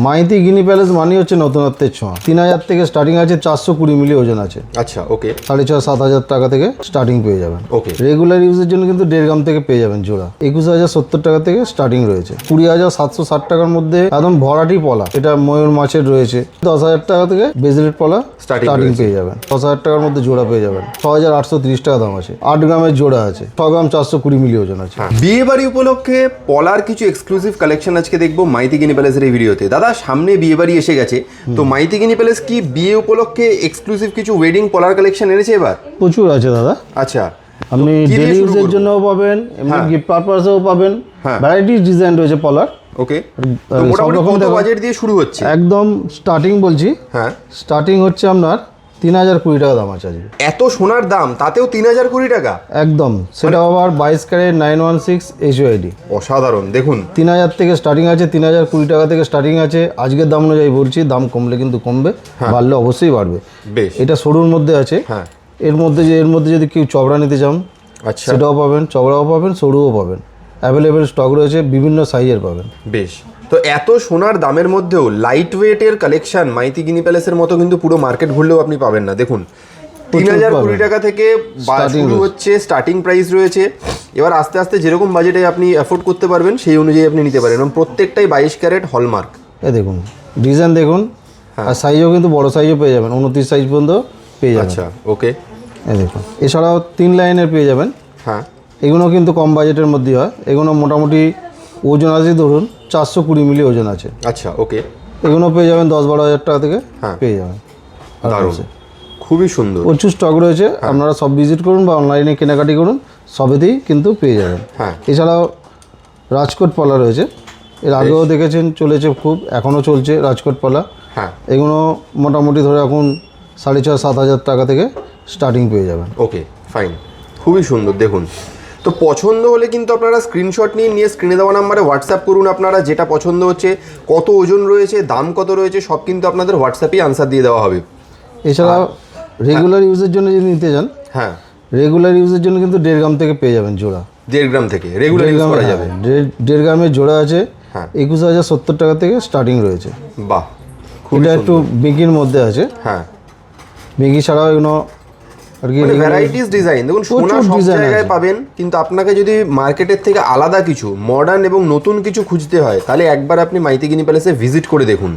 মাইতি গিনি palace মানে হচ্ছে নতুনত্বের ছোঁয়া। 3000 থেকে স্টার্টিং আছে, 420 মিলি ওজন আছে। আচ্ছা, ওকে। 6,500-7,000 টাকা থেকে স্টার্টিং পেয়ে যাবেন। ওকে। রেগুলার ইউজের জন্য কিন্তু 1.5 গ্রাম থেকে পেয়ে যাবেন জোড়া। 21,070 টাকা থেকে স্টার্টিং রয়েছে। 20,760 টাকার মধ্যে একদম ভরাটি পলা, এটা ময়ূর মাছের রয়েছে। 10,000 টাকা থেকে বেজলেট পলা স্টার্টিং পেয়ে যাবেন। 10,000 টাকার মধ্যে জোড়া পেয়ে যাবেন। 6,830 টাকা দাম আছে। 8 গ্রামের জোড়া আছে। 6 গ্রাম 420 মিলি ওজন আছে। বিয়ে বাড়ি উপলক্ষে পলার কিছু এক্সক্লুসিভ কালেকশন আজকে দেখবো মাইতি গিনি প্যালেসের এই ভিডিওতে। দাদা, সামনে বিয়ে বাড়ি এসে গেছে, তো মাইতি গিনি প্যালেস কি বিয়ে উপলক্ষে এক্সক্লুসিভ কিছু ওয়েডিং পলার কালেকশন এনেছে এবার? প্রচুর আছে দাদা। আচ্ছা, আপনি ডেলি ইউজের জন্যও পাবেন, এমনি গিফট পারপাসেও পাবেন। ভ্যারাইটিস ডিজাইন রয়েছে পলার। ওকে, তো মোটামুটি কত বাজেট দিয়ে শুরু হচ্ছে? একদম স্টার্টিং বলছি, হ্যাঁ, স্টার্টিং হচ্ছে আপনার 3,020 টাকা দাম আছে আজকে। এত সোনার দাম, তাতেও 3,020 টাকা? একদম, সেটা আবার 22 ক্যারেট 916 HUID। অসাধারণ। দেখুন, 3,000 থেকে স্টার্টিং আছে, 3,020 টাকা থেকে স্টার্টিং আছে। আজকের দাম অনুযায়ী বলছি, দাম কমলে কিন্তু কমবে, বাড়লে অবশ্যই বাড়বে। বেশ। এটা সরুর মধ্যে আছে। হ্যাঁ, এর মধ্যে যদি কেউ চওড়া নিতে চান, আচ্ছা, সেটাও পাবেন, চওড়াও পাবেন, সরুও পাবেন। অ্যাভেলেবেল স্টক রয়েছে, বিভিন্ন সাইজের পাবেন। বেশ। তো এত সোনার দামের মধ্যেও লাইট ওয়েটের কালেকশন মাইতি গিনি প্যালেসের মতো কিন্তু পুরো মার্কেট ঘুরলেও আপনি পাবেন না। দেখুন, 3,020 টাকা থেকে শুরু হচ্ছে, স্টার্টিং প্রাইস রয়েছে। এবার আস্তে আস্তে যেরকম বাজেটে আপনি অ্যাফোর্ড করতে পারবেন সেই অনুযায়ী আপনি নিতে পারেন, এবং প্রত্যেকটাই 22 ক্যারেট হলমার্ক। এই দেখুন ডিজাইন দেখুন, আর সাইজও কিন্তু বড় সাইজও পেয়ে যাবেন, 29 সাইজ পর্যন্ত পেয়ে যাবেন। আচ্ছা, ওকে। এই দেখুন, এছাড়াও 3 লাইনের পেয়ে যাবেন। হ্যাঁ, এগুলো কিন্তু কম বাজেটের মধ্যে হয়। এগুলো মোটামুটি ওজন আছে ধরুন 420 মিলি ওজন আছে। আচ্ছা, ওকে। এগুলো পেয়ে যাবেন 10-12 হাজার টাকা থেকে পেয়ে যাবেন। দারুণ, খুবই সুন্দর। প্রচুর স্টক রয়েছে, আপনারা সব ভিজিট করুন বা অনলাইনে কেনাকাটি করুন, সবেতেই কিন্তু পেয়ে যাবেন। হ্যাঁ, এছাড়াও রাজকোট পলা রয়েছে, এর আগেও দেখেছেন, চলেছে খুব, এখনও চলছে রাজকোট পলা। হ্যাঁ, এগুলো মোটামুটি ধরে এখন 6,500-7 হাজার টাকা থেকে স্টার্টিং পেয়ে যাবেন। ওকে, ফাইন, খুবই সুন্দর। দেখুন, তো পছন্দ হলে কিন্তু আপনারা স্ক্রিনশট নিয়ে স্ক্রিনে দেওয়া নাম্বারে হোয়াটসঅ্যাপ করুন। আপনারা যেটা পছন্দ হচ্ছে, কত ওজন রয়েছে, দাম কত রয়েছে, সব কিন্তু আপনাদের হোয়াটসঅ্যাপেই আনসার দিয়ে দেওয়া হবে। এছাড়া রেগুলার ইউজের জন্য যদি নিতে চান, হ্যাঁ, রেগুলার ইউজের জন্য কিন্তু 1.5 গ্রাম থেকে পেয়ে যাবেন জোড়া। 1.5 গ্রাম থেকে রেগুলার ইউজ করা যাবে। 1.5 গ্রামের জোড়া আছে। হ্যাঁ, 21,070 টাকা থেকে স্টার্টিং রয়েছে। বাহ, এটা একটু বিকির মধ্যে আছে। হ্যাঁ, বিকি ছাড়াও এগুলো আর কি ভ্যারাইটিস ডিজাইন। দেখুন, সোনা সব জায়গায় পাবেন, কিন্তু আপনাকে যদি মার্কেটের থেকে আলাদা কিছু মডার্ন এবং নতুন কিছু খুঁজতে হয়, তাহলে একবার আপনি মাইতি গিনি প্যালেসে ভিজিট করে দেখুন।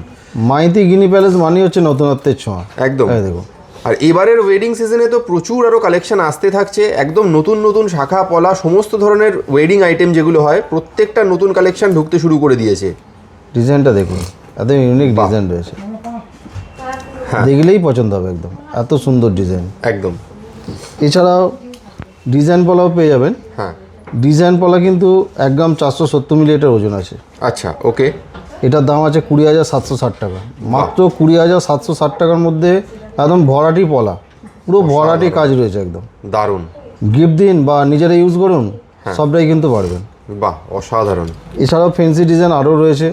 মাইতি গিনি প্যালেস মানে হচ্ছে নতুনত্বের ছোঁয়া। একদম। দেখুন, আর এবারের ওয়েডিং সিজনে তো প্রচুর আরও কালেকশন আসতে থাকছে। একদম নতুন নতুন শাখা পলা, সমস্ত ধরনের ওয়েডিং আইটেম যেগুলো হয়, প্রত্যেকটা নতুন কালেকশন ঢুকতে শুরু করে দিয়েছে। ডিজাইনটা দেখুন, এত ইউনিক ডিজাইন রয়েছে, দেখলেই পছন্দ হবে একদম, এত সুন্দর ডিজাইন। একদম। এছাড়াও ডিজাইন পলাও পেয়ে যাবেন। হ্যাঁ, ডিজাইন পলা কিন্তু 1 গ্রাম 470 মিলি এটার ওজন আছে। আচ্ছা, ওকে। এটার দাম আছে 20,760 টাকা। মাত্র 20,760 টাকার মধ্যে একদম ভরাটি পলা, পুরো ভরাটি কাজ রয়েছে একদম। দারুণ। গিফট দিন বা নিজেরা ইউজ করুন, সবটাই কিন্তু পারবেন। বাহ, অসাধারণ। এছাড়াও ফেন্সি ডিজাইন আরও রয়েছে।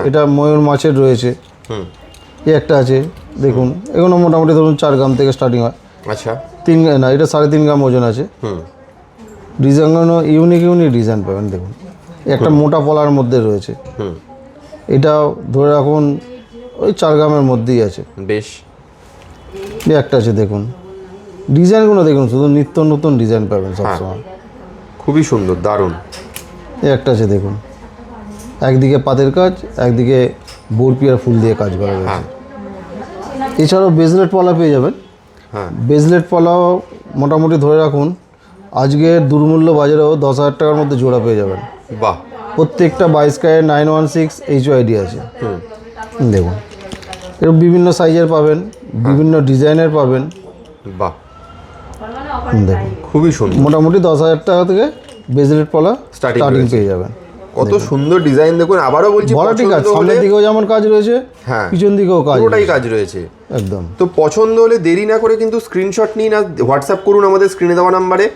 এটা ময়ূর মাছের রয়েছে। এই একটা আছে, দেখুন, এগুলো মোটামুটি ধরুন 4 গ্রাম থেকে স্টার্টিং হয়। আচ্ছা, 3 না, এটা 3.5 গ্রাম ওজন আছে। ডিজাইনগুলো ইউনিক ডিজাইন পাবেন। দেখুন, একটা মোটা পলার মধ্যে রয়েছে। এটা ধরে রাখুন ওই 4 গ্রামের মধ্যেই আছে। বেশ। এই একটা আছে, দেখুন ডিজাইনগুলো দেখুন, শুধু নিত্য নতুন ডিজাইন পাবেন সবসময়। খুবই সুন্দর, দারুণ। এই একটা আছে, দেখুন, একদিকে পাতের কাজ, একদিকে বরপি আর ফুল দিয়ে কাজ করা রয়েছে। এছাড়াও বেজলেট পলা পেয়ে যাবেন। বেজলেট পলাও মোটামুটি ধরে রাখুন আজকের দুর্মূল্য বাজারেও 10,000 টাকার মধ্যে জোড়া পেয়ে যাবেন। বাহ। প্রত্যেকটা 22 ক্যারেট 916 HUID আছে। দেখুন, এরকম বিভিন্ন সাইজের পাবেন, বিভিন্ন ডিজাইনের পাবেন। বাহ, দেখুন, খুবই সুন্দর। মোটামুটি 10,000 টাকা থেকে বেজলেট পলা স্টার্টিং পেয়ে যাবেন। কত সুন্দর ডিজাইন। দেখুন, আবারও বলছি, ভরাটি কাজ, সামনের দিকেও যেমন কাজ রয়েছে, পিছন দিকেও কাজ, পুরোটাই কাজ রয়েছে একদম। তো পছন্দ হলে দেরি না করে কিন্তু স্ক্রিনশট নিন আর হোয়াটসঅ্যাপ করুন আমাদের স্ক্রিনে দেওয়া নাম্বারে।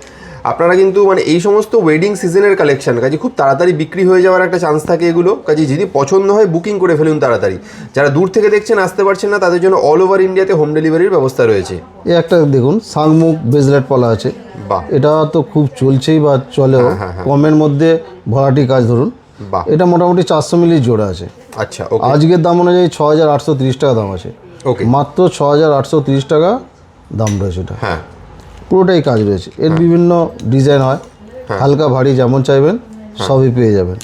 আপনারা কিন্তু এই সমস্ত ওয়েডিং সিজনের কালেকশন কাজে খুব তাড়াতাড়ি বিক্রি হয়ে যাওয়ার একটা চান্স থাকে এগুলো। কাজে যদি পছন্দ হয় বুকিং করে ফেলুন তাড়াতাড়ি। যারা দূর থেকে দেখছেন, আসতে পারছেন না, তাদের জন্য অল ওভার ইন্ডিয়াতে হোম ডেলিভারির ব্যবস্থা রয়েছে। এই একটা দেখুন, সাংমুখ বেজলেট পলা আছে। বাহ, এটা তো খুব চলছেই বা চলেও, কমের মধ্যে ভরাটি কাজ ধরুন। বাহ, এটা মোটামুটি 400 মিলি জোড়া আছে। আচ্ছা ওকে আজকের দাম অনুযায়ী 6,830 টাকা দাম আছে। ওকে মাত্র 6,830 টাকা দাম রয়েছে এটা। হ্যাঁ পুরোটাই কাজ রয়েছে। এর বিভিন্ন ডিজাইন হয়, হালকা ভারী যেমন চাইবেন সবই পেয়ে যাবেন।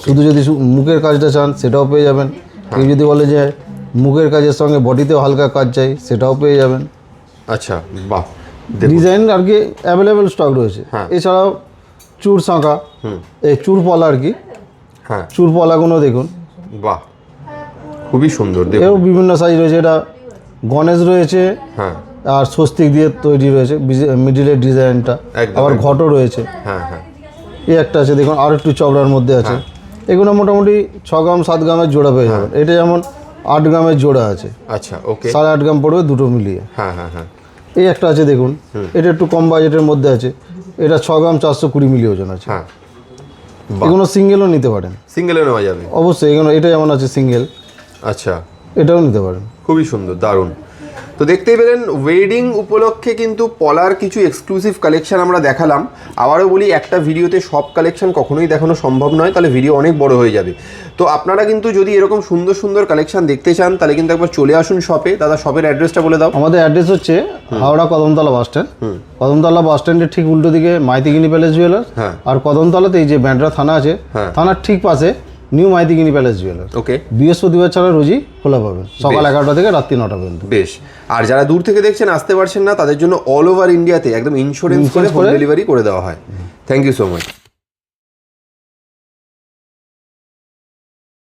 শুধু যদি মুখের কাজটা চান সেটাও পেয়ে যাবেন। কেউ যদি বলে যে মুখের কাজের সঙ্গে বডিতেও হালকা কাজ চাই সেটাও পেয়ে যাবেন। আচ্ছা বাহ, ডিজাইন আর কি অ্যাভেলেবেল স্টক রয়েছে। এছাড়াও চুর শাঁখা, এই চুর পলা আর কি, হ্যাঁ চুর পলাগুলো দেখুন, বাহ খুবই সুন্দর। এরও বিভিন্ন সাইজ রয়েছে। এটা গণেশ রয়েছে, হ্যাঁ আর স্বস্তিক দিয়ে তৈরি রয়েছে মিডিলের ডিজাইনটা, আবার ঘটও রয়েছে। হ্যাঁ হ্যাঁ এই একটা আছে দেখুন, আর একটু চওড়ার মধ্যে আছে। এগুলো মোটামুটি 6 গ্রাম 7 গ্রামের জোড়া পেয়ে যাবেন। এটা যেমন 8 গ্রামের জোড়া আছে, আচ্ছা ওকে 8.5 গ্রাম পড়বে দুটো মিলিয়ে। হ্যাঁ হ্যাঁ হ্যাঁ এই একটা আছে দেখুন, এটা একটু কম বাজেটের মধ্যে আছে। এটা 6 গ্রাম 420 মিলি ওজন আছে। হ্যাঁ এগুলো সিঙ্গেলও নিতে পারেন, সিঙ্গেলও নেওয়া যাবে অবশ্যই। এগুলো এটা যেমন আছে সিঙ্গেল, আচ্ছা এটাও নিতে পারেন। খুবই সুন্দর, দারুণ। তো দেখতেই পেলেন ওয়েডিং উপলক্ষে কিন্তু পলার কিছু এক্সক্লুসিভ কালেকশন আমরা দেখালাম। আবারও বলি, একটা ভিডিওতে সব কালেকশন কখনোই দেখানো সম্ভব নয়, তাহলে ভিডিও অনেক বড় হয়ে যাবে। তো আপনারা কিন্তু যদি এরকম সুন্দর সুন্দর কালেকশন দেখতে চান তাহলে কিন্তু একবার চলে আসুন শপে। দাদা শপের অ্যাড্রেসটা বলে দাও। আমাদের অ্যাড্রেস হচ্ছে হাওড়া কদমতলা বাস স্ট্যান্ড। কদমতলা বাস স্ট্যান্ডের ঠিক উল্টো দিকে মাইতিগিনি প্যালেস জুয়েলার্স। হ্যাঁ। আর কদমতলাতে এই যে ব্যান্ডরা থানা আছে, থানার ঠিক পাশে নিউ মাইতিগিনি প্যালেস জুয়েলার্স। ওকে, বৃহস্পতিবার ছাড়া রোজই খোলা পাবেন, সকাল 11টা থেকে রাত্রি 9টা পর্যন্ত। বেশ। আর যারা দূর থেকে দেখছেন, আসতে পারছেন না, তাদের জন্য অল ওভার ইন্ডিয়াতে একদম ইন্স্যুরেন্স করে হোম ডেলিভারি করে দেওয়া হয়। Thank you so much.